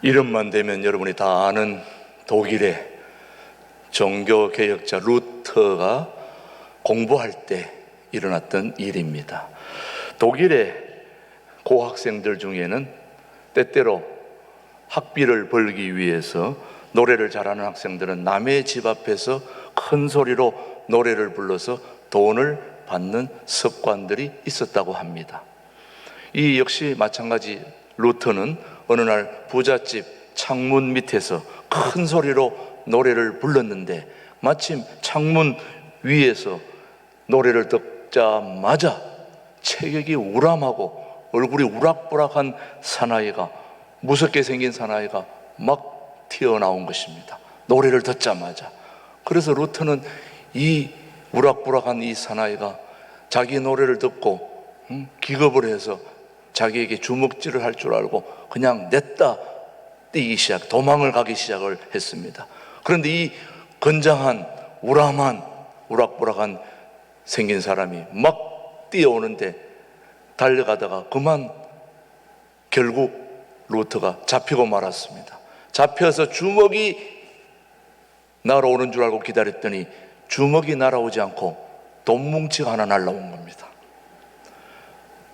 이름만 대면 여러분이 다 아는 독일의 종교개혁자 루터가 공부할 때 일어났던 일입니다. 독일의 고학생들 중에는 때때로 학비를 벌기 위해서 노래를 잘하는 학생들은 남의 집 앞에서 큰 소리로 노래를 불러서 돈을 받는 습관들이 있었다고 합니다. 이 역시 마찬가지 루터는 어느 날 부잣집 창문 밑에서 큰 소리로 노래를 불렀는데 마침 창문 위에서 노래를 듣자마자 체격이 우람하고 얼굴이 우락부락한 사나이가, 무섭게 생긴 사나이가 막 튀어나온 것입니다. 노래를 듣자마자. 그래서 루터는 이 우락부락한 이 사나이가 자기 노래를 듣고 기겁을 해서 자기에게 주먹질을 할 줄 알고 그냥 냈다 뛰기 시작, 도망을 가기 시작을 했습니다. 그런데 이 건장한 우람한 우락부락한 생긴 사람이 막 뛰어오는데 달려가다가 그만 결국 루터가 잡히고 말았습니다. 잡혀서 주먹이 날아오는 줄 알고 기다렸더니 주먹이 날아오지 않고 돈뭉치가 하나 날아온 겁니다.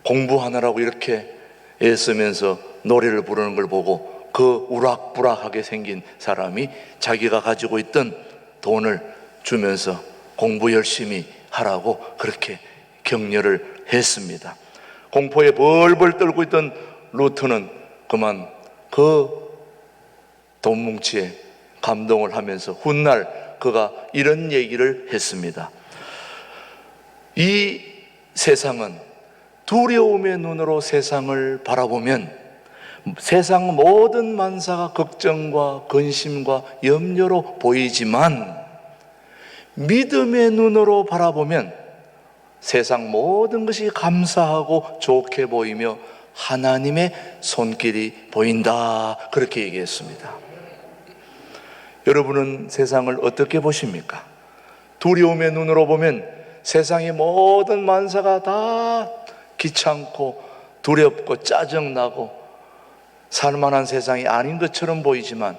공부하느라고 이렇게 애쓰면서 노래를 부르는 걸 보고 그 우락부락하게 생긴 사람이 자기가 가지고 있던 돈을 주면서 공부 열심히 하라고 그렇게 격려를 했습니다. 공포에 벌벌 떨고 있던 루터는 그만 그 돈뭉치에 감동을 하면서 훗날 그가 이런 얘기를 했습니다. 이 세상은 두려움의 눈으로 세상을 바라보면 세상 모든 만사가 걱정과 근심과 염려로 보이지만 믿음의 눈으로 바라보면 세상 모든 것이 감사하고 좋게 보이며 하나님의 손길이 보인다. 그렇게 얘기했습니다. 여러분은 세상을 어떻게 보십니까? 두려움의 눈으로 보면 세상의 모든 만사가 다 귀찮고 두렵고 짜증나고 살만한 세상이 아닌 것처럼 보이지만,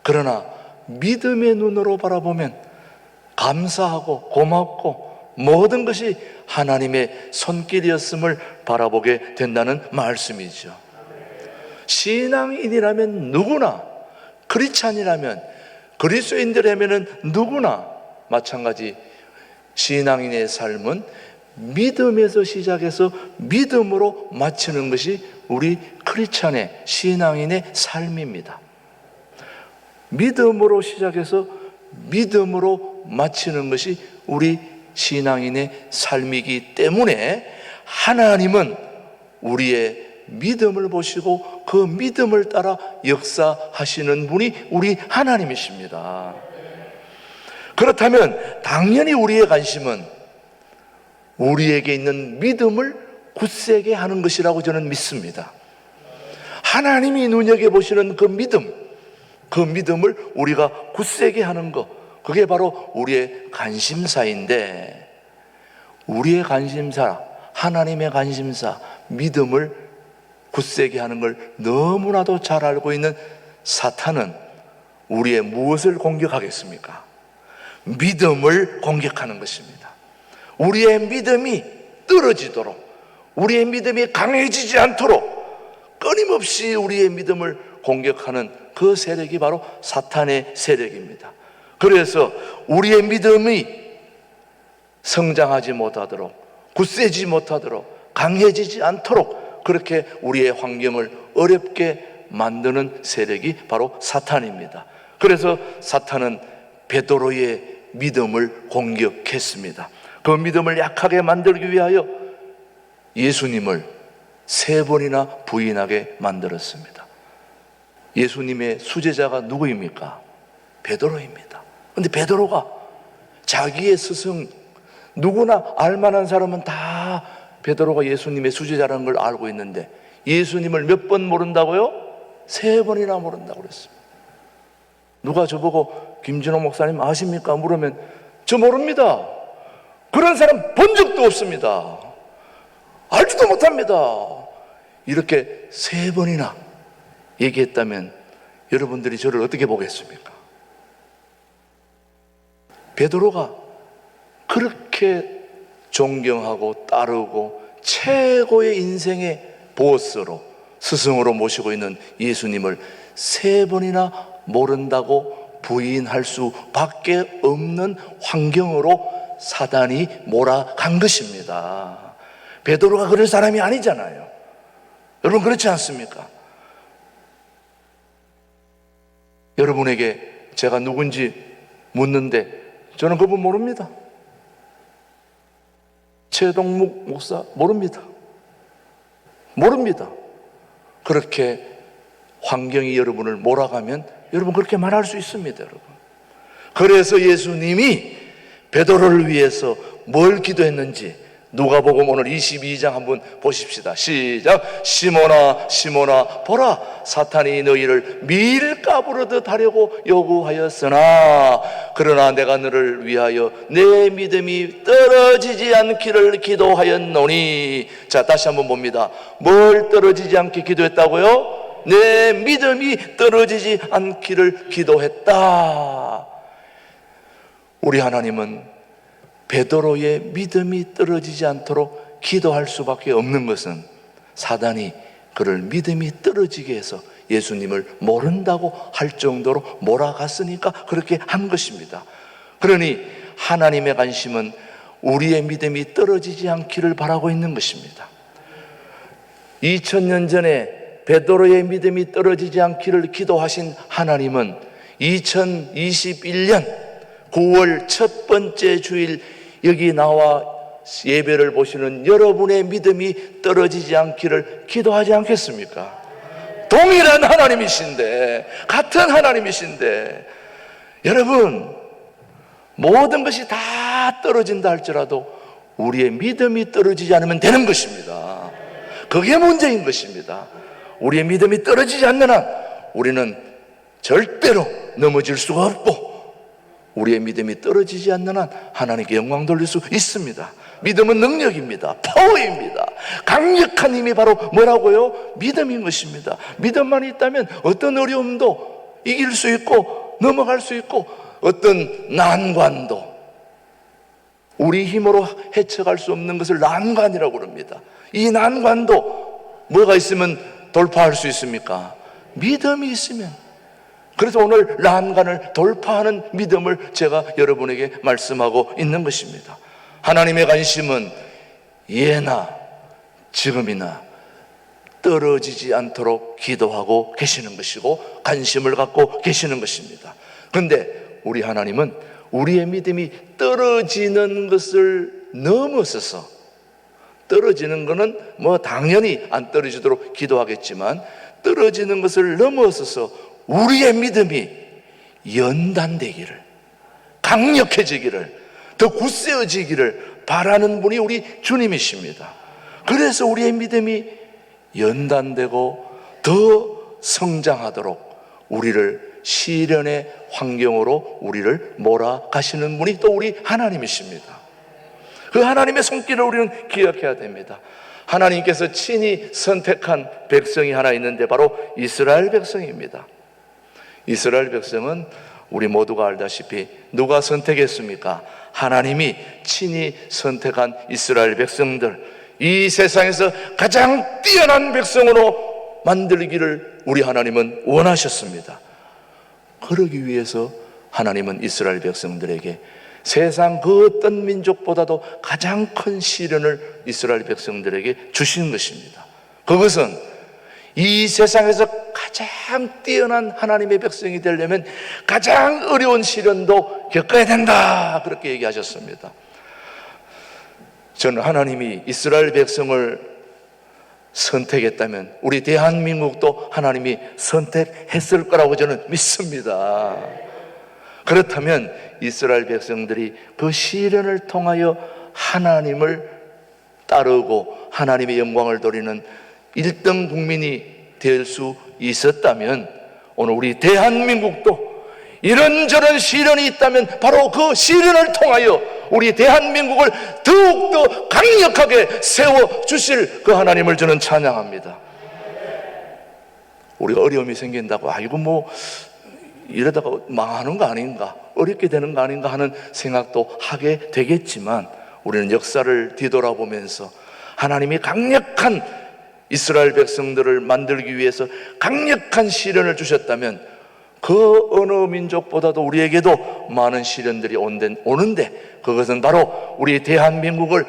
그러나 믿음의 눈으로 바라보면 감사하고 고맙고 모든 것이 하나님의 손길이었음을 바라보게 된다는 말씀이죠. 신앙인이라면 누구나, 크리스찬이라면, 그리스도인들이라면 누구나 마찬가지 신앙인의 삶은 믿음에서 시작해서 믿음으로 마치는 것이 우리 크리스찬의 신앙인의 삶입니다. 믿음으로 시작해서 믿음으로 마치는 것이 우리 신앙인의 삶이기 때문에 하나님은 우리의 믿음을 보시고 그 믿음을 따라 역사하시는 분이 우리 하나님이십니다. 그렇다면 당연히 우리의 관심은 우리에게 있는 믿음을 굳세게 하는 것이라고 저는 믿습니다. 하나님이 눈여겨보시는 그 믿음을 우리가 굳세게 하는 것, 그게 바로 우리의 관심사인데, 우리의 관심사, 하나님의 관심사, 믿음을 굳세게 하는 걸 너무나도 잘 알고 있는 사탄은 우리의 무엇을 공격하겠습니까? 믿음을 공격하는 것입니다. 우리의 믿음이 떨어지도록, 우리의 믿음이 강해지지 않도록 끊임없이 우리의 믿음을 공격하는 그 세력이 바로 사탄의 세력입니다. 그래서 우리의 믿음이 성장하지 못하도록, 굳세지 못하도록, 강해지지 않도록 그렇게 우리의 환경을 어렵게 만드는 세력이 바로 사탄입니다. 그래서 사탄은 베드로의 믿음을 공격했습니다. 그 믿음을 약하게 만들기 위하여 예수님을 3번이나 부인하게 만들었습니다. 예수님의 수제자가 누구입니까? 베드로입니다. 그런데 베드로가 자기의 스승, 누구나 알만한 사람은 다 베드로가 예수님의 수제자라는 걸 알고 있는데 예수님을 몇 번 모른다고요? 3번이나 모른다고 그랬습니다. 누가 저보고 김진호 목사님 아십니까? 물으면 저 모릅니다. 그런 사람 본 적도 없습니다. 알지도 못합니다. 이렇게 3번이나 얘기했다면 여러분들이 저를 어떻게 보겠습니까? 베드로가 그렇게 존경하고 따르고 최고의 인생의 보스로, 스승으로 모시고 있는 예수님을 3번이나 모른다고 부인할 수밖에 없는 환경으로 사단이 몰아간 것입니다. 베드로가 그럴 사람이 아니잖아요. 여러분, 그렇지 않습니까? 여러분에게 제가 누군지 묻는데 저는 그분 모릅니다. 최동묵 목사 모릅니다. 그렇게 환경이 여러분을 몰아가면 여러분 그렇게 말할 수 있습니다, 여러분. 그래서 예수님이 베드로를 위해서 뭘 기도했는지 누가복음 오늘 22장 한번 보십시다. 시작. 시몬아 시몬아 보라, 사탄이 너희를 밀가부르듯 하려고 요구하였으나 그러나 내가 너를 위하여 내 믿음이 떨어지지 않기를 기도하였노니. 자, 다시 한번 봅니다. 뭘 떨어지지 않게 기도했다고요? 내 믿음이 떨어지지 않기를 기도했다. 우리 하나님은 베드로의 믿음이 떨어지지 않도록 기도할 수밖에 없는 것은 사단이 그를 믿음이 떨어지게 해서 예수님을 모른다고 할 정도로 몰아갔으니까 그렇게 한 것입니다. 그러니 하나님의 관심은 우리의 믿음이 떨어지지 않기를 바라고 있는 것입니다. 2000년 전에 베드로의 믿음이 떨어지지 않기를 기도하신 하나님은 2021년 9월 첫 번째 주일 여기 나와 예배를 보시는 여러분의 믿음이 떨어지지 않기를 기도하지 않겠습니까? 동일한 하나님이신데, 같은 하나님이신데, 여러분, 모든 것이 다 떨어진다 할지라도 우리의 믿음이 떨어지지 않으면 되는 것입니다. 그게 문제인 것입니다. 우리의 믿음이 떨어지지 않는 한 우리는 절대로 넘어질 수가 없고, 우리의 믿음이 떨어지지 않는 한 하나님께 영광 돌릴 수 있습니다. 믿음은 능력입니다. 파워입니다. 강력한 힘이 바로 뭐라고요? 믿음인 것입니다. 믿음만 있다면 어떤 어려움도 이길 수 있고 넘어갈 수 있고 어떤 난관도 우리 힘으로 헤쳐갈 수 없는 것을 난관이라고 합니다. 이 난관도 뭐가 있으면 돌파할 수 있습니까? 믿음이 있으면. 그래서 오늘 난관을 돌파하는 믿음을 제가 여러분에게 말씀하고 있는 것입니다. 하나님의 관심은 예나 지금이나 떨어지지 않도록 기도하고 계시는 것이고 관심을 갖고 계시는 것입니다. 그런데 우리 하나님은 우리의 믿음이 떨어지는 것을 넘어서서, 떨어지는 것은 뭐 당연히 안 떨어지도록 기도하겠지만 떨어지는 것을 넘어서서 우리의 믿음이 연단되기를, 강력해지기를, 더 굳세어지기를 바라는 분이 우리 주님이십니다. 그래서 우리의 믿음이 연단되고 더 성장하도록 우리를 시련의 환경으로 우리를 몰아가시는 분이 또 우리 하나님이십니다. 그 하나님의 손길을 우리는 기억해야 됩니다. 하나님께서 친히 선택한 백성이 하나 있는데 바로 이스라엘 백성입니다. 이스라엘 백성은 우리 모두가 알다시피 누가 선택했습니까? 하나님이 친히 선택한 이스라엘 백성들, 이 세상에서 가장 뛰어난 백성으로 만들기를 우리 하나님은 원하셨습니다. 그러기 위해서 하나님은 이스라엘 백성들에게 세상 그 어떤 민족보다도 가장 큰 시련을 이스라엘 백성들에게 주신 것입니다. 그것은 이 세상에서 가장 뛰어난 하나님의 백성이 되려면 가장 어려운 시련도 겪어야 된다, 그렇게 얘기하셨습니다. 저는 하나님이 이스라엘 백성을 선택했다면 우리 대한민국도 하나님이 선택했을 거라고 저는 믿습니다. 그렇다면 이스라엘 백성들이 그 시련을 통하여 하나님을 따르고 하나님의 영광을 돌리는 1등 국민이 될 수 있었다면 오늘 우리 대한민국도 이런저런 시련이 있다면 바로 그 시련을 통하여 우리 대한민국을 더욱더 강력하게 세워주실 그 하나님을 저는 찬양합니다. 우리가 어려움이 생긴다고 이거 뭐 이러다가 망하는 거 아닌가, 어렵게 되는 거 아닌가 하는 생각도 하게 되겠지만, 우리는 역사를 뒤돌아보면서 하나님이 강력한 이스라엘 백성들을 만들기 위해서 강력한 시련을 주셨다면 그 어느 민족보다도 우리에게도 많은 시련들이 오는데, 그것은 바로 우리 대한민국을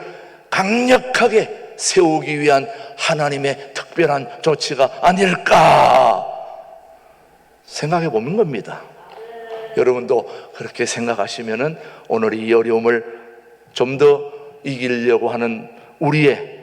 강력하게 세우기 위한 하나님의 특별한 조치가 아닐까 생각해 보는 겁니다. 여러분도 그렇게 생각하시면은 오늘 이 어려움을 좀 더 이기려고 하는 우리의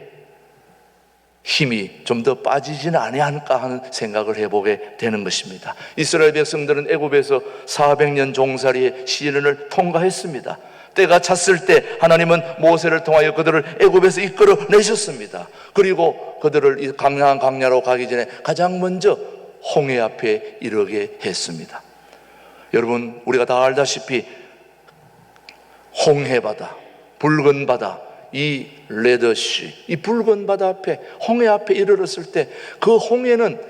힘이 좀 더 빠지지는 아니할까 하는 생각을 해보게 되는 것입니다. 이스라엘 백성들은 애굽에서 400년 종살이의 시련을 통과했습니다. 때가 찼을 때 하나님은 모세를 통하여 그들을 애굽에서 이끌어 내셨습니다. 그리고 그들을 이 강한 광야로 가기 전에 가장 먼저 홍해 앞에 이르게 했습니다. 여러분, 우리가 다 알다시피 홍해 바다, 붉은 바다, 이 레더시, 이 붉은 바다 앞에, 홍해 앞에 이르렀을 때, 그 홍해는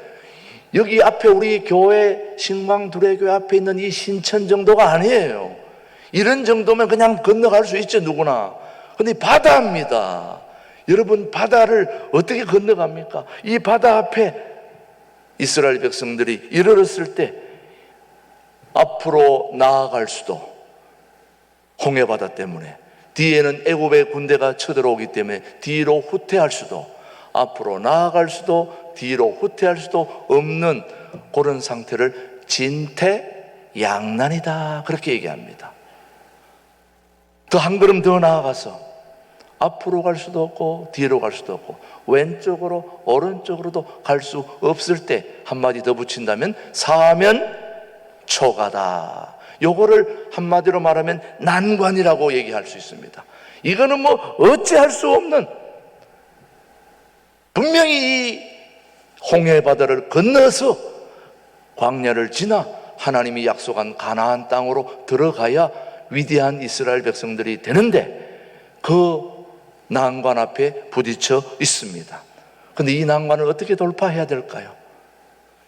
여기 앞에 우리 교회, 신광두레교회 앞에 있는 이 신천 정도가 아니에요. 이런 정도면 그냥 건너갈 수 있죠, 누구나. 근데 바다입니다. 여러분, 바다를 어떻게 건너갑니까? 이 바다 앞에 이스라엘 백성들이 이르렀을 때 앞으로 나아갈 수도, 홍해 바다 때문에, 뒤에는 애굽의 군대가 쳐들어오기 때문에 뒤로 후퇴할 수도, 앞으로 나아갈 수도 뒤로 후퇴할 수도 없는 그런 상태를 진퇴양난이다, 그렇게 얘기합니다. 더 한 걸음 더 나아가서 앞으로 갈 수도 없고 뒤로 갈 수도 없고 왼쪽으로 오른쪽으로도 갈 수 없을 때 한마디 더 붙인다면 사면초가다. 요거를 한마디로 말하면 난관이라고 얘기할 수 있습니다. 이거는 뭐 어찌할 수 없는, 분명히 이 홍해 바다를 건너서 광야를 지나 하나님이 약속한 가나안 땅으로 들어가야 위대한 이스라엘 백성들이 되는데, 그 난관 앞에 부딪혀 있습니다. 그런데 이 난관을 어떻게 돌파해야 될까요?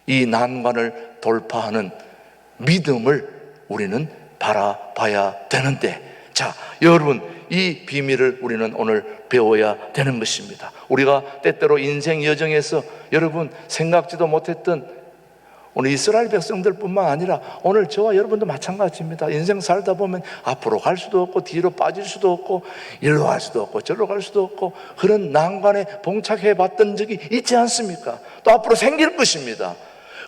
이 난관을 돌파하는 믿음을 우리는 바라봐야 되는데, 자, 여러분, 이 비밀을 우리는 오늘 배워야 되는 것입니다. 우리가 때때로 인생 여정에서 여러분 생각지도 못했던, 오늘 이스라엘 백성들뿐만 아니라 오늘 저와 여러분도 마찬가지입니다. 인생 살다 보면 앞으로 갈 수도 없고 뒤로 빠질 수도 없고 일로 갈 수도 없고 저로 갈 수도 없고 그런 난관에 봉착해 봤던 적이 있지 않습니까? 또 앞으로 생길 것입니다.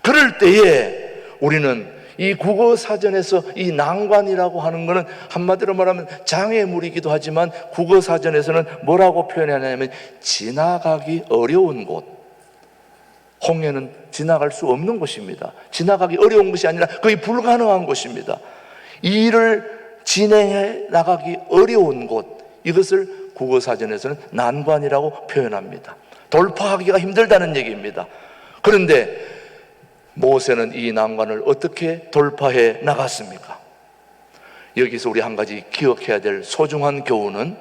그럴 때에 우리는 이 국어 사전에서 이 난관이라고 하는 것은 한마디로 말하면 장애물이기도 하지만, 국어 사전에서는 뭐라고 표현하냐면 지나가기 어려운 곳, 홍해는 지나갈 수 없는 곳입니다. 지나가기 어려운 것이 아니라 거의 불가능한 곳입니다. 이 일을 진행해 나가기 어려운 곳, 이것을 국어사전에서는 난관이라고 표현합니다. 돌파하기가 힘들다는 얘기입니다. 그런데 모세는 이 난관을 어떻게 돌파해 나갔습니까? 여기서 우리 한 가지 기억해야 될 소중한 교훈은,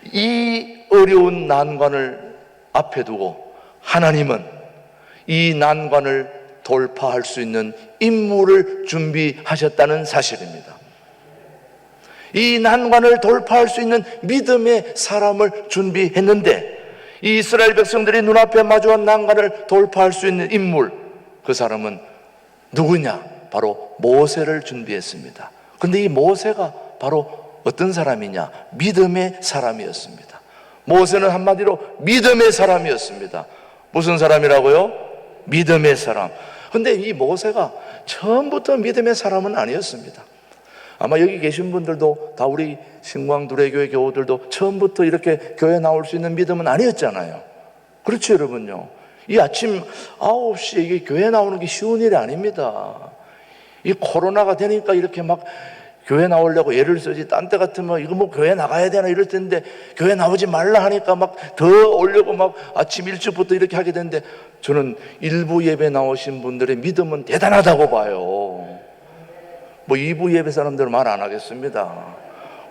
이 어려운 난관을 앞에 두고 하나님은 이 난관을 돌파할 수 있는 인물을 준비하셨다는 사실입니다. 이 난관을 돌파할 수 있는 믿음의 사람을 준비했는데, 이 이스라엘 백성들이 눈앞에 마주한 난관을 돌파할 수 있는 인물, 그 사람은 누구냐? 바로 모세를 준비했습니다. 그런데 이 모세가 바로 어떤 사람이냐? 믿음의 사람이었습니다. 모세는 한마디로 믿음의 사람이었습니다. 무슨 사람이라고요? 믿음의 사람. 근데 이 모세가 처음부터 믿음의 사람은 아니었습니다. 아마 여기 계신 분들도 다 우리 신광두레교회 교우들도 처음부터 이렇게 교회 나올 수 있는 믿음은 아니었잖아요. 그렇죠, 여러분요? 이 아침 9시에 이게 교회 나오는 게 쉬운 일이 아닙니다. 이 코로나가 되니까 이렇게 막 교회 나오려고 애를 쓰지, 딴 때 같으면 이거 뭐 교회 나가야 되나 이럴 텐데 교회 나오지 말라 하니까 막 더 오려고 막 아침 일찍부터 이렇게 하게 되는데, 저는 일부 예배 나오신 분들의 믿음은 대단하다고 봐요. 뭐 2부 예배 사람들은 말 안 하겠습니다.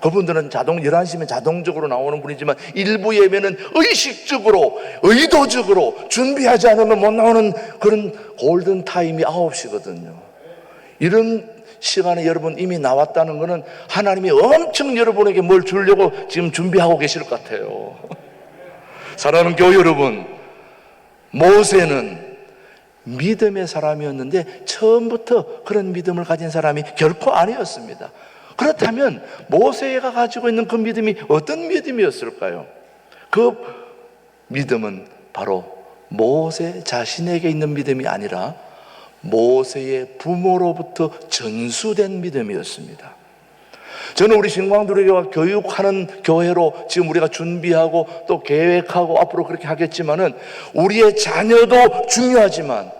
그분들은 11시면 자동적으로 나오는 분이지만 일부 예배는 의식적으로, 의도적으로 준비하지 않으면 못 나오는 그런 골든타임이 9시거든요. 이런 시간에 여러분 이미 나왔다는 것은 하나님이 엄청 여러분에게 뭘 주려고 지금 준비하고 계실 것 같아요. 사랑하는 교회 여러분, 모세는 믿음의 사람이었는데 처음부터 그런 믿음을 가진 사람이 결코 아니었습니다. 그렇다면 모세가 가지고 있는 그 믿음이 어떤 믿음이었을까요? 그 믿음은 바로 모세 자신에게 있는 믿음이 아니라 모세의 부모로부터 전수된 믿음이었습니다. 저는 우리 신광두레교가 교육하는 교회로 지금 우리가 준비하고 또 계획하고 앞으로 그렇게 하겠지만은 우리의 자녀도 중요하지만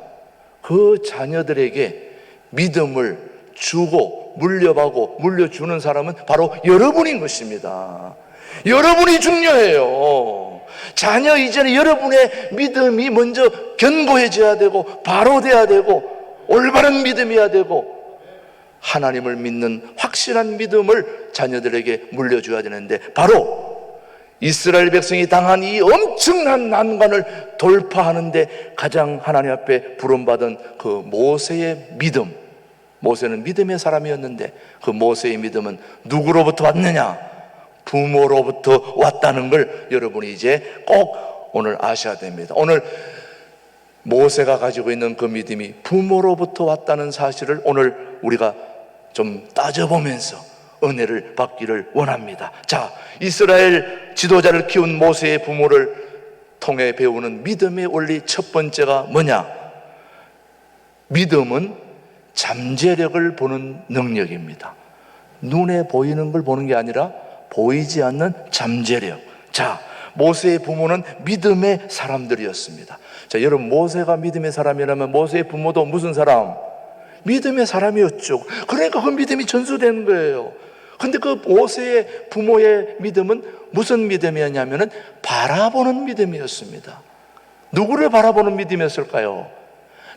그 자녀들에게 믿음을 주고 물려받고 물려주는 사람은 바로 여러분인 것입니다. 여러분이 중요해요. 자녀 이전에 여러분의 믿음이 먼저 견고해져야 되고 바로 돼야 되고 올바른 믿음이어야 되고 하나님을 믿는 확실한 믿음을 자녀들에게 물려줘야 되는데 바로 이스라엘 백성이 당한 이 엄청난 난관을 돌파하는데 가장 하나님 앞에 부름받은 그 모세의 믿음, 모세는 믿음의 사람이었는데 그 모세의 믿음은 누구로부터 왔느냐? 부모로부터 왔다는 걸 여러분이 이제 꼭 오늘 아셔야 됩니다. 오늘 모세가 가지고 있는 그 믿음이 부모로부터 왔다는 사실을 오늘 우리가 좀 따져보면서 은혜를 받기를 원합니다. 자, 이스라엘 지도자를 키운 모세의 부모를 통해 배우는 믿음의 원리 첫 번째가 뭐냐? 믿음은 잠재력을 보는 능력입니다. 눈에 보이는 걸 보는 게 아니라 보이지 않는 잠재력. 자, 모세의 부모는 믿음의 사람들이었습니다. 자, 여러분, 모세가 믿음의 사람이라면 모세의 부모도 무슨 사람? 믿음의 사람이었죠. 그러니까 그 믿음이 전수되는 거예요. 근데 그 모세의 부모의 믿음은 무슨 믿음이었냐면은 바라보는 믿음이었습니다. 누구를 바라보는 믿음이었을까요?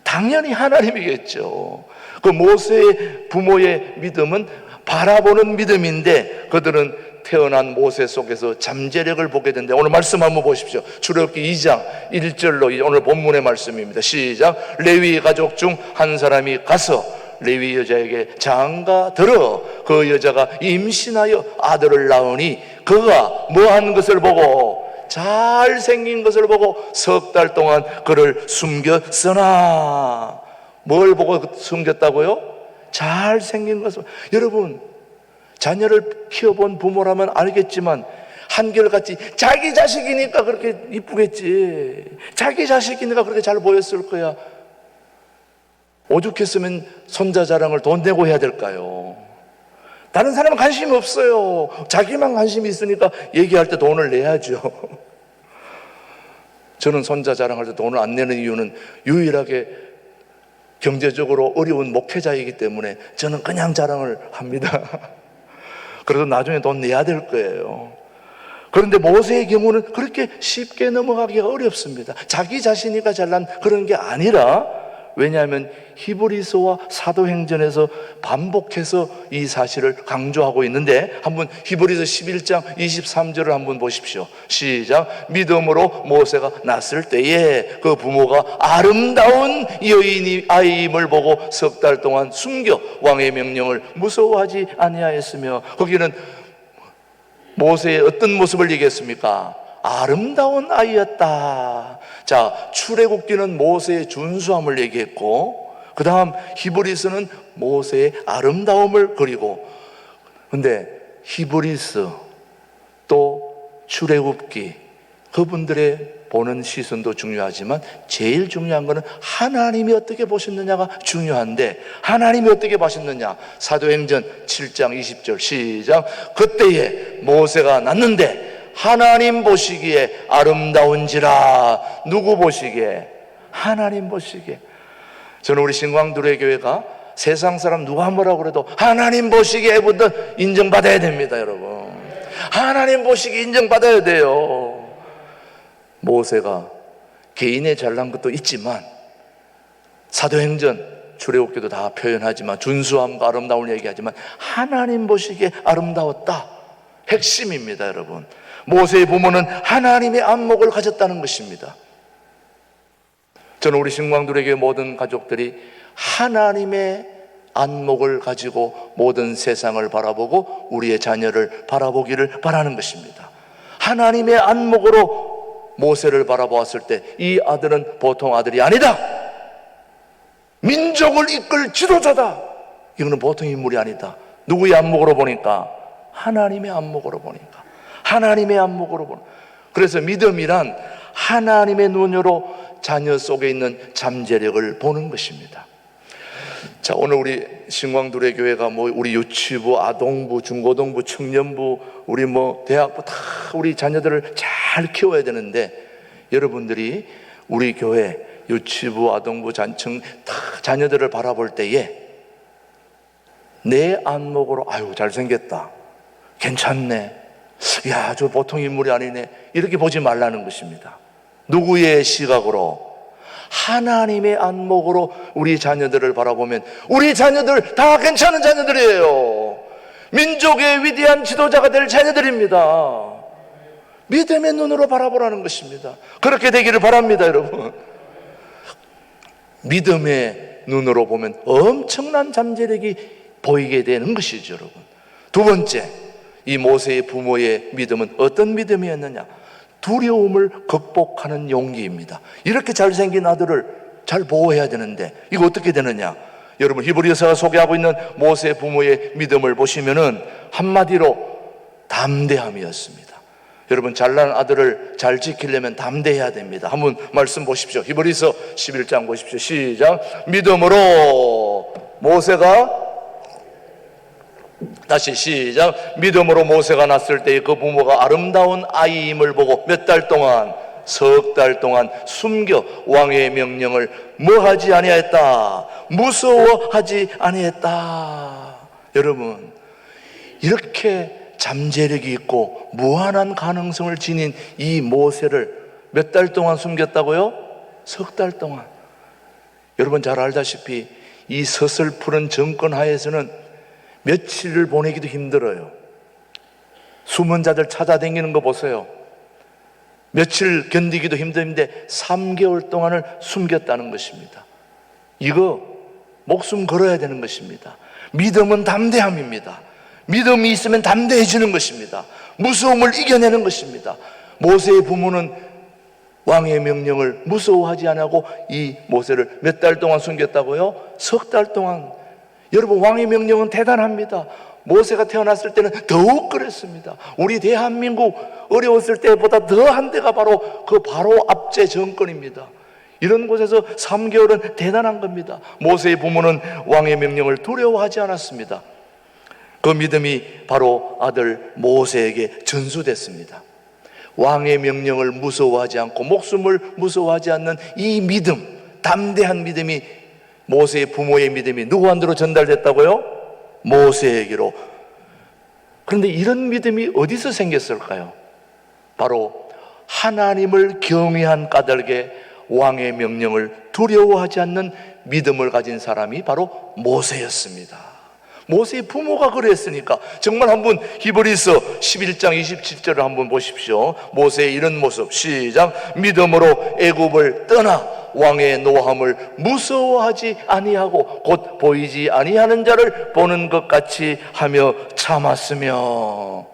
당연히 하나님이겠죠. 그 모세의 부모의 믿음은 바라보는 믿음인데 그들은 태어난 모세 속에서 잠재력을 보게 되는데 오늘 말씀 한번 보십시오. 출애굽기 2장 1절로 오늘 본문의 말씀입니다. 시작. 레위 가족 중 한 사람이 가서 레위 여자에게 장가 들어 그 여자가 임신하여 아들을 낳으니 그가 뭐한 것을 보고 잘생긴 것을 보고 석 달 동안 그를 숨겼으나 뭘 보고 숨겼다고요? 잘생긴 것을. 여러분, 자녀를 키워본 부모라면 알겠지만 한결같이 자기 자식이니까 그렇게 이쁘겠지, 자기 자식이니까 그렇게 잘 보였을 거야. 오죽했으면 손자 자랑을 돈 내고 해야 될까요? 다른 사람은 관심이 없어요. 자기만 관심이 있으니까 얘기할 때 돈을 내야죠. 저는 손자 자랑할 때 돈을 안 내는 이유는 유일하게 경제적으로 어려운 목회자이기 때문에 저는 그냥 자랑을 합니다. 그래도 나중에 돈 내야 될 거예요. 그런데 모세의 경우는 그렇게 쉽게 넘어가기가 어렵습니다. 자기 자신이가 잘난 그런 게 아니라, 왜냐하면 히브리서와 사도행전에서 반복해서 이 사실을 강조하고 있는데 한번 히브리서 11장 23절을 한번 보십시오. 시작. 믿음으로 모세가 낳았을 때에 그 부모가 아름다운 여인이 아이임을 보고 석 달 동안 숨겨 왕의 명령을 무서워하지 아니하였으며, 거기는 모세의 어떤 모습을 얘기했습니까? 아름다운 아이였다. 자, 출애굽기는 모세의 준수함을 얘기했고, 그 다음 히브리서는 모세의 아름다움을 그리고, 근데 히브리서 또 출애굽기 그분들의 보는 시선도 중요하지만 제일 중요한 것은 하나님이 어떻게 보셨느냐가 중요한데, 하나님이 어떻게 보셨느냐? 사도행전 7장 20절 시작. 그때에 모세가 낳는데 하나님 보시기에 아름다운지라. 누구 보시기에? 하나님 보시기에. 저는 우리 신광두레 교회가 세상 사람 누가 뭐라고 그래도 하나님 보시기에부터 인정받아야 됩니다, 여러분. 하나님 보시기에 인정받아야 돼요. 모세가 개인의 잘난 것도 있지만, 사도행전 출애굽기도 다 표현하지만, 준수함과 아름다움을 얘기하지만 하나님 보시기에 아름다웠다. 핵심입니다, 여러분. 모세의 부모는 하나님의 안목을 가졌다는 것입니다. 저는 우리 신광두레교회 모든 가족들이 하나님의 안목을 가지고 모든 세상을 바라보고 우리의 자녀를 바라보기를 바라는 것입니다. 하나님의 안목으로 모세를 바라보았을 때 이 아들은 보통 아들이 아니다. 민족을 이끌 지도자다. 이거는 보통 인물이 아니다. 누구의 안목으로 보니까? 하나님의 안목으로 보니까. 하나님의 안목으로 보니까. 그래서 믿음이란 하나님의 눈으로 자녀 속에 있는 잠재력을 보는 것입니다. 자, 오늘 우리 신광두레 교회가 우리 유치부, 아동부, 중고등부, 청년부, 우리 대학부 다 우리 자녀들을 잘 키워야 되는데, 여러분들이 우리 교회 유치부, 아동부, 잔청 다 자녀들을 바라볼 때에 내 안목으로 아유 잘생겼다, 괜찮네, 야 저 보통 인물이 아니네, 이렇게 보지 말라는 것입니다. 누구의 시각으로? 하나님의 안목으로 우리 자녀들을 바라보면 우리 자녀들 다 괜찮은 자녀들이에요. 민족의 위대한 지도자가 될 자녀들입니다. 믿음의 눈으로 바라보라는 것입니다. 그렇게 되기를 바랍니다, 여러분. 믿음의 눈으로 보면 엄청난 잠재력이 보이게 되는 것이죠, 여러분. 두 번째, 이 모세의 부모의 믿음은 어떤 믿음이었느냐? 두려움을 극복하는 용기입니다. 이렇게 잘생긴 아들을 잘 보호해야 되는데 이거 어떻게 되느냐? 여러분, 히브리서가 소개하고 있는 모세 부모의 믿음을 보시면은 한마디로 담대함이었습니다. 여러분, 잘난 아들을 잘 지키려면 담대해야 됩니다. 한번 말씀 보십시오. 히브리서 11장 보십시오. 시작. 믿음으로 모세가, 다시 시작. 믿음으로 모세가 낳았을 때 그 부모가 아름다운 아이임을 보고 몇 달 동안, 석 달 동안 숨겨 왕의 명령을 뭐하지 아니하였다, 무서워하지 아니했다. 여러분, 이렇게 잠재력이 있고 무한한 가능성을 지닌 이 모세를 몇 달 동안 숨겼다고요? 석 달 동안. 여러분 잘 알다시피 이 서슬푸른 정권 하에서는 며칠을 보내기도 힘들어요. 숨은 자들 찾아다니는 거 보세요. 며칠 견디기도 힘든데 3개월 동안을 숨겼다는 것입니다. 이거 목숨 걸어야 되는 것입니다. 믿음은 담대함입니다. 믿음이 있으면 담대해지는 것입니다. 무서움을 이겨내는 것입니다. 모세의 부모는 왕의 명령을 무서워하지 않고 이 모세를 몇 달 동안 숨겼다고요? 석 달 동안. 여러분, 왕의 명령은 대단합니다. 모세가 태어났을 때는 더욱 그랬습니다. 우리 대한민국 어려웠을 때보다 더한 데가 바로 바로 압제 정권입니다. 이런 곳에서 3개월은 대단한 겁니다. 모세의 부모는 왕의 명령을 두려워하지 않았습니다. 그 믿음이 바로 아들 모세에게 전수됐습니다. 왕의 명령을 무서워하지 않고 목숨을 무서워하지 않는 이 믿음, 담대한 믿음이, 모세의 부모의 믿음이 누구한테로 전달됐다고요? 모세에게로. 그런데 이런 믿음이 어디서 생겼을까요? 바로 하나님을 경외한 까닭에 왕의 명령을 두려워하지 않는 믿음을 가진 사람이 바로 모세였습니다. 모세의 부모가 그랬으니까. 정말 한번 히브리서 11장 27절을 한번 보십시오. 모세의 이런 모습, 시작. 믿음으로 애굽을 떠나 왕의 노함을 무서워하지 아니하고 곧 보이지 아니하는 자를 보는 것 같이 하며 참았으며.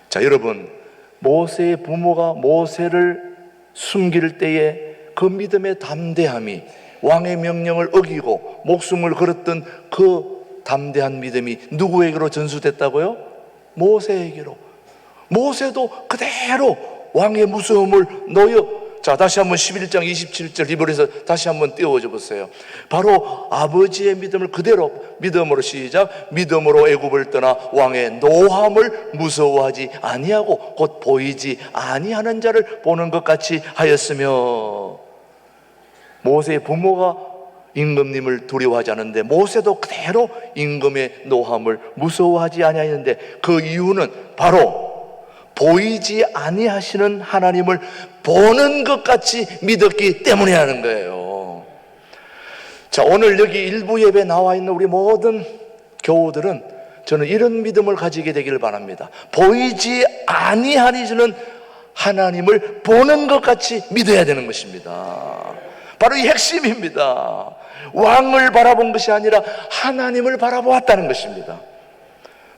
자, 여러분, 모세의 부모가 모세를 숨길 때에 그 믿음의 담대함이, 왕의 명령을 어기고 목숨을 걸었던 그 담대한 믿음이 누구에게로 전수됐다고요? 모세에게로. 모세도 그대로 왕의 무서움을 놓여. 자, 다시 한번 11장 27절 히브리서 다시 한번 띄워줘 보세요. 바로 아버지의 믿음을 그대로, 믿음으로, 시작. 믿음으로 애굽을 떠나 왕의 노함을 무서워하지 아니하고 곧 보이지 아니하는 자를 보는 것 같이 하였으며. 모세의 부모가 임금님을 두려워하지 않는데 모세도 그대로 임금의 노함을 무서워하지 아니하였는데, 그 이유는 바로 보이지 아니하시는 하나님을 보는 것 같이 믿었기 때문에 하는 거예요. 자, 오늘 여기 일부 예배에 나와 있는 우리 모든 교우들은 저는 이런 믿음을 가지게 되기를 바랍니다. 보이지 아니하니 저는 하나님을 보는 것 같이 믿어야 되는 것입니다. 바로 이 핵심입니다. 왕을 바라본 것이 아니라 하나님을 바라보았다는 것입니다.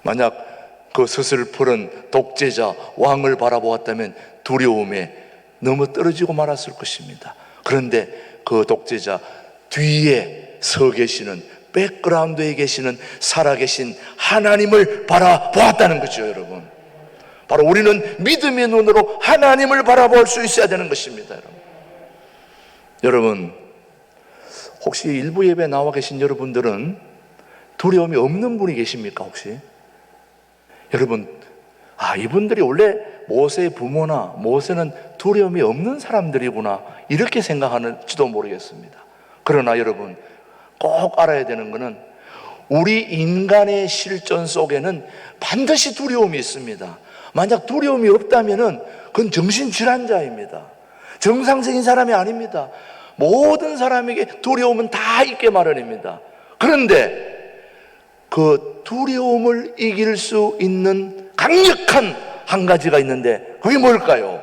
만약 그 스슬프른 독재자 왕을 바라보았다면 두려움에 너무 떨어지고 말았을 것입니다. 그런데 그 독재자 뒤에 서 계시는, 백그라운드에 계시는 살아계신 하나님을 바라보았다는 거죠, 여러분. 바로 우리는 믿음의 눈으로 하나님을 바라볼 수 있어야 되는 것입니다, 여러분. 여러분, 혹시 일부 예배에 나와 계신 여러분들은 두려움이 없는 분이 계십니까, 혹시? 여러분, 이분들이 원래 모세의 부모나 모세는 두려움이 없는 사람들이구나, 이렇게 생각하는지도 모르겠습니다. 그러나 여러분, 꼭 알아야 되는 것은 우리 인간의 실존 속에는 반드시 두려움이 있습니다. 만약 두려움이 없다면 그건 정신질환자입니다. 정상적인 사람이 아닙니다. 모든 사람에게 두려움은 다 있게 마련입니다. 그런데 그 두려움을 이길 수 있는 강력한 한 가지가 있는데 그게 뭘까요?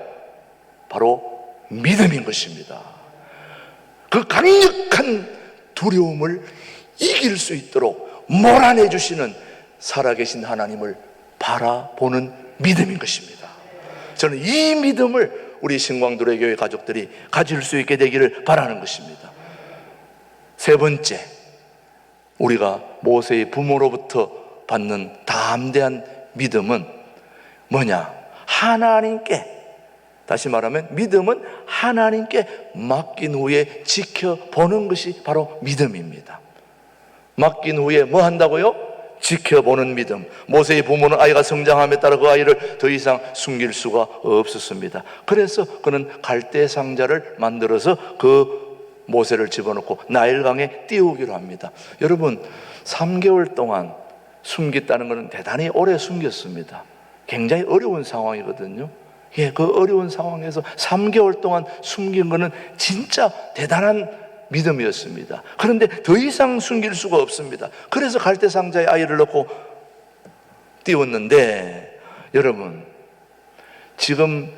바로 믿음인 것입니다. 그 강력한 두려움을 이길 수 있도록 몰아내 주시는 살아계신 하나님을 바라보는 믿음인 것입니다. 저는 이 믿음을 우리 신광두레 교회 가족들이 가질 수 있게 되기를 바라는 것입니다. 세 번째, 우리가 모세의 부모로부터 받는 담대한 믿음은 뭐냐? 하나님께, 다시 말하면 믿음은 하나님께 맡긴 후에 지켜보는 것이 바로 믿음입니다. 맡긴 후에 뭐 한다고요? 지켜보는 믿음. 모세의 부모는 아이가 성장함에 따라 그 아이를 더 이상 숨길 수가 없었습니다. 그래서 그는 갈대 상자를 만들어서 그 모세를 집어넣고 나일강에 띄우기로 합니다. 여러분, 3개월 동안 숨겼다는 것은 대단히 오래 숨겼습니다. 굉장히 어려운 상황이거든요. 그 어려운 상황에서 3개월 동안 숨긴 것은 진짜 대단한 믿음이었습니다. 그런데 더 이상 숨길 수가 없습니다. 그래서 갈대 상자에 아이를 넣고 띄웠는데, 여러분, 지금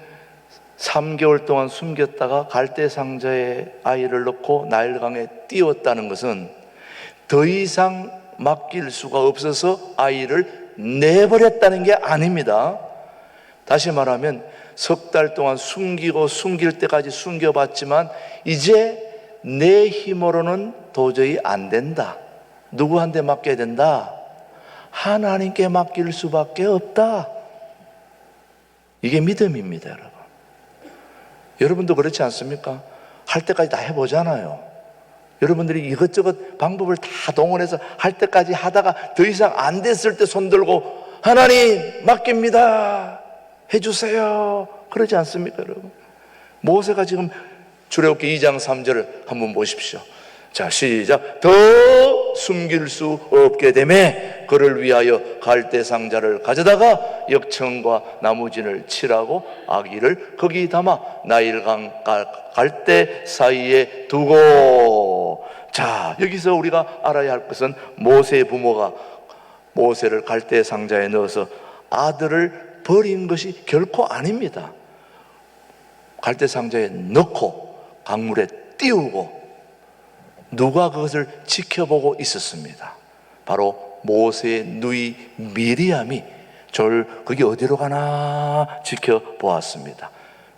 3개월 동안 숨겼다가 갈대 상자에 아이를 넣고 나일강에 띄웠다는 것은 더 이상 맡길 수가 없어서 아이를 내버렸다는 게 아닙니다. 다시 말하면 석 달 동안 숨기고 숨길 때까지 숨겨봤지만 이제 내 힘으로는 도저히 안 된다. 누구한테 맡겨야 된다? 하나님께 맡길 수밖에 없다. 이게 믿음입니다, 여러분. 여러분도 그렇지 않습니까? 할 때까지 다 해보잖아요. 여러분들이 이것저것 방법을 다 동원해서 할 때까지 하다가 더 이상 안 됐을 때 손 들고 하나님 맡깁니다, 해주세요, 그러지 않습니까, 여러분? 모세가 지금 출애굽기 2장 3절을 한번 보십시오. 자, 시작. 더 숨길 수 없게 되매 그를 위하여 갈대 상자를 가져다가 역청과 나무진을 칠하고 아기를 거기 담아 나일강 갈대 사이에 두고. 자, 여기서 우리가 알아야 할 것은 모세의 부모가 모세를 갈대 상자에 넣어서 아들을 버린 것이 결코 아닙니다. 갈대 상자에 넣고 강물에 띄우고 누가 그것을 지켜보고 있었습니다. 바로 모세의 누이 미리암이 그게 어디로 가나 지켜보았습니다.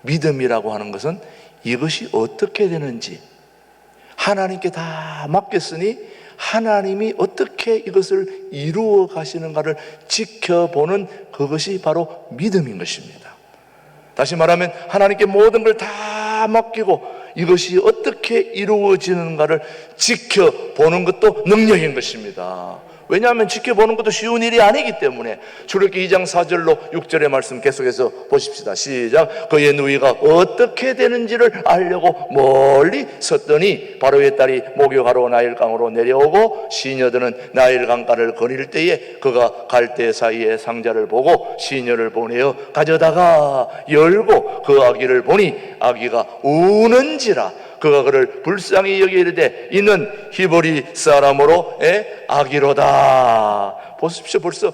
믿음이라고 하는 것은 이것이 어떻게 되는지 하나님께 다 맡겼으니 하나님이 어떻게 이것을 이루어 가시는가를 지켜보는 그것이 바로 믿음인 것입니다. 다시 말하면 하나님께 모든 걸 다 맡기고 이것이 어떻게 이루어지는가를 지켜보는 것도 능력인 것입니다. 왜냐하면 지켜보는 것도 쉬운 일이 아니기 때문에. 출애굽기 2장 4절로 6절의 말씀 계속해서 보십시다. 시작. 그의 누이가 어떻게 되는지를 알려고 멀리 섰더니 바로의 딸이 목욕하러 나일강으로 내려오고 시녀들은 나일강가를 거닐 때에 그가 갈대 사이에 상자를 보고 시녀를 보내어 가져다가 열고 그 아기를 보니 아기가 우는지라 그가 그를 불쌍히 여기 이르되 이는 히브리 사람으로 아기로다. 보십시오. 벌써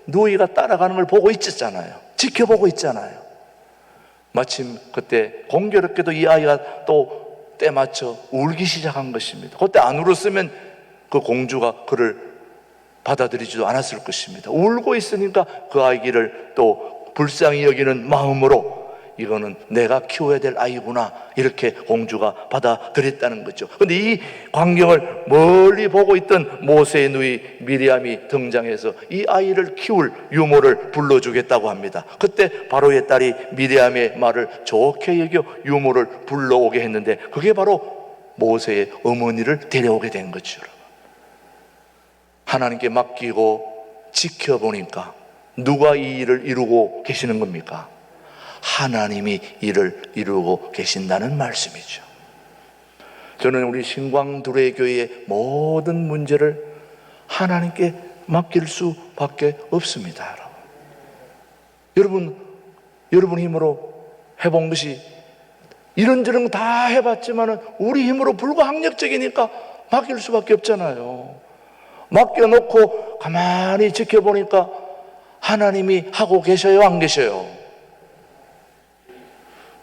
누이가 따라가는 걸 보고 있잖아요. 지켜보고 있잖아요. 마침 그때 공교롭게도 이 아이가 또 때맞춰 울기 시작한 것입니다. 그때 안 울었으면 그 공주가 그를 받아들이지도 않았을 것입니다. 울고 있으니까 그 아이를 또 불쌍히 여기는 마음으로 이거는 내가 키워야 될 아이구나, 이렇게 공주가 받아들였다는 거죠. 그런데 이 광경을 멀리 보고 있던 모세의 누이 미리암이 등장해서 이 아이를 키울 유모를 불러주겠다고 합니다. 그때 바로의 딸이 미리암의 말을 좋게 여겨 유모를 불러오게 했는데 그게 바로 모세의 어머니를 데려오게 된 거죠. 하나님께 맡기고 지켜보니까 누가 이 일을 이루고 계시는 겁니까? 하나님이 이를 이루고 계신다는 말씀이죠. 저는 우리 신광두레교회의 모든 문제를 하나님께 맡길 수밖에 없습니다. 여러분 힘으로 해본 것이 이런저런 다 해봤지만 우리 힘으로 불가항력적이니까 맡길 수밖에 없잖아요. 맡겨놓고 가만히 지켜보니까 하나님이 하고 계셔요, 안 계셔요?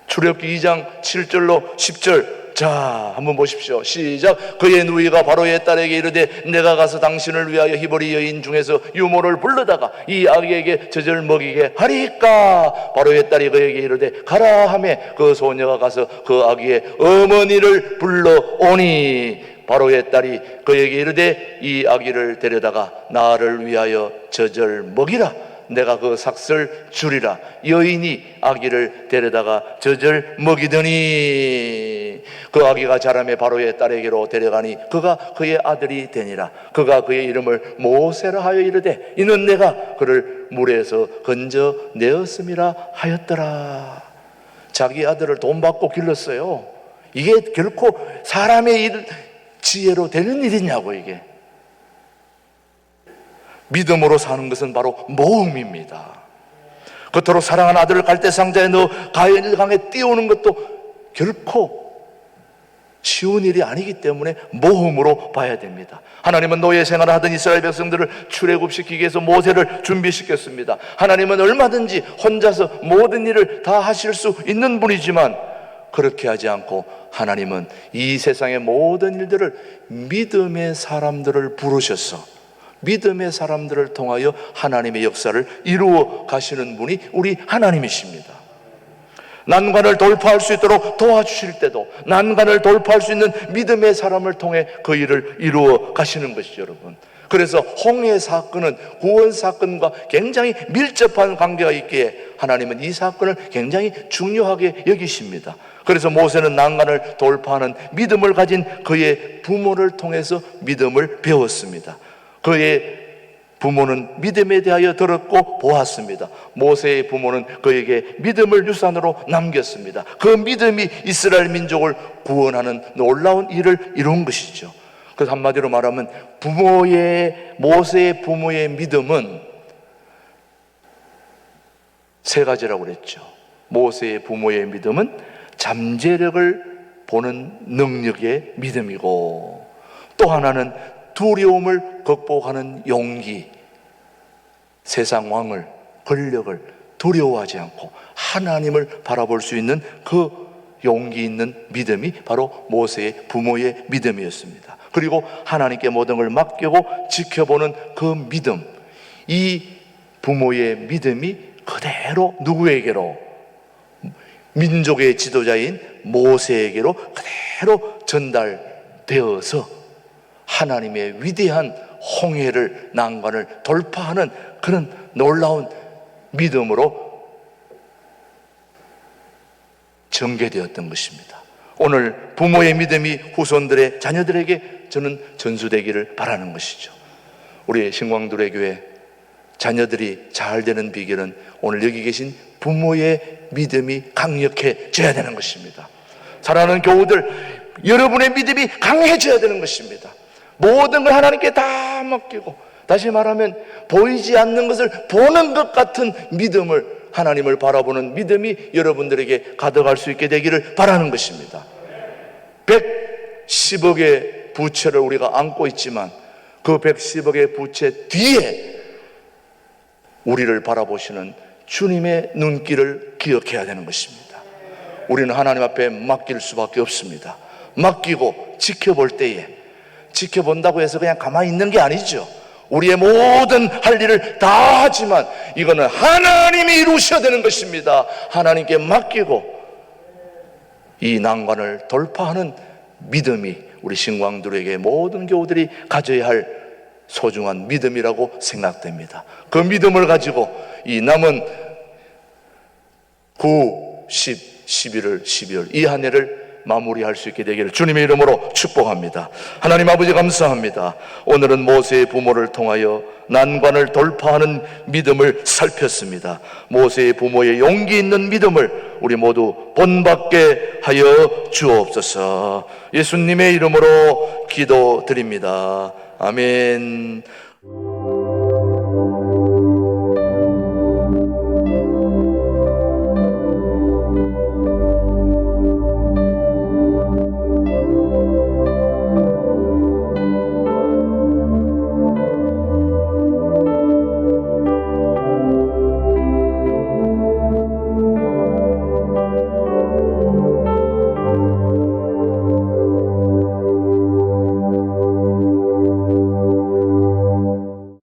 출애굽기 2장 7절로 10절, 자, 한번 보십시오. 시작. 그의 누이가 바로의 딸에게 이르되 내가 가서 당신을 위하여 히브리 여인 중에서 유모를 불러다가 이 아기에게 젖을 먹이게 하리까? 바로의 딸이 그에게 이르되 가라 하매 그 소녀가 가서 그 아기의 어머니를 불러오니 바로의 딸이 그에게 이르되 이 아기를 데려다가 나를 위하여 젖을 먹이라. 내가 그 삭슬 주리라. 여인이 아기를 데려다가 젖을 먹이더니 그 아기가 자라매 바로의 딸에게로 데려가니 그가 그의 아들이 되니라. 그가 그의 이름을 모세라 하여 이르되 이는 내가 그를 물에서 건져내었음이라 하였더라. 자기 아들을 돈 받고 길렀어요. 이게 결코 사람의 지혜로 되는 일이냐고. 이게 믿음으로 사는 것은 바로 모험입니다. 그토록 사랑하는 아들을 갈대상자에 넣어 가일강에 띄우는 것도 결코 쉬운 일이 아니기 때문에 모험으로 봐야 됩니다. 하나님은 노예 생활을 하던 이스라엘 백성들을 출애굽시키기 위해서 모세를 준비시켰습니다. 하나님은 얼마든지 혼자서 모든 일을 다 하실 수 있는 분이지만 그렇게 하지 않고 하나님은 이 세상의 모든 일들을 믿음의 사람들을 부르셔서 믿음의 사람들을 통하여 하나님의 역사를 이루어 가시는 분이 우리 하나님이십니다. 난관을 돌파할 수 있도록 도와주실 때도 난관을 돌파할 수 있는 믿음의 사람을 통해 그 일을 이루어 가시는 것이죠, 여러분. 그래서 홍해 사건은 구원 사건과 굉장히 밀접한 관계가 있기에 하나님은 이 사건을 굉장히 중요하게 여기십니다. 그래서 모세는 난관을 돌파하는 믿음을 가진 그의 부모를 통해서 믿음을 배웠습니다. 그의 부모는 믿음에 대하여 들었고 보았습니다. 모세의 부모는 그에게 믿음을 유산으로 남겼습니다. 그 믿음이 이스라엘 민족을 구원하는 놀라운 일을 이룬 것이죠. 그래서 한마디로 말하면 모세의 부모의 믿음은 세 가지라고 그랬죠. 모세의 부모의 믿음은 잠재력을 보는 능력의 믿음이고, 또 하나는 두려움을 극복하는 용기, 세상 왕을, 권력을 두려워하지 않고 하나님을 바라볼 수 있는 그 용기 있는 믿음이 바로 모세의 부모의 믿음이었습니다. 그리고 하나님께 모든 걸 맡기고 지켜보는 그 믿음, 이 부모의 믿음이 그대로 누구에게로? 민족의 지도자인 모세에게로 그대로 전달되어서 하나님의 위대한 홍해를, 난관을 돌파하는 그런 놀라운 믿음으로 전개되었던 것입니다. 오늘 부모의 믿음이 후손들의 자녀들에게 저는 전수되기를 바라는 것이죠. 우리 신광두레교회 자녀들이 잘 되는 비결은 오늘 여기 계신 부모의 믿음이 강력해져야 되는 것입니다. 사랑하는 교우들, 여러분의 믿음이 강해져야 되는 것입니다. 모든 걸 하나님께 다 맡기고, 다시 말하면 보이지 않는 것을 보는 것 같은 믿음을, 하나님을 바라보는 믿음이 여러분들에게 가득할 수 있게 되기를 바라는 것입니다. 110억의 부채를 우리가 안고 있지만 그 110억의 부채 뒤에 우리를 바라보시는 주님의 눈길을 기억해야 되는 것입니다. 우리는 하나님 앞에 맡길 수밖에 없습니다. 맡기고 지켜볼 때에, 지켜본다고 해서 그냥 가만히 있는 게 아니죠. 우리의 모든 할 일을 다 하지만 이거는 하나님이 이루셔야 되는 것입니다. 하나님께 맡기고 이 난관을 돌파하는 믿음이 우리 신광들에게 모든 교우들이 가져야 할 소중한 믿음이라고 생각됩니다. 그 믿음을 가지고 이 남은 9, 10, 11월, 12월 이 한 해를 마무리할 수 있게 되기를 주님의 이름으로 축복합니다. 하나님 아버지 감사합니다. 오늘은 모세의 부모를 통하여 난관을 돌파하는 믿음을 살폈습니다. 모세의 부모의 용기 있는 믿음을 우리 모두 본받게 하여 주옵소서. 예수님의 이름으로 기도드립니다. 아멘.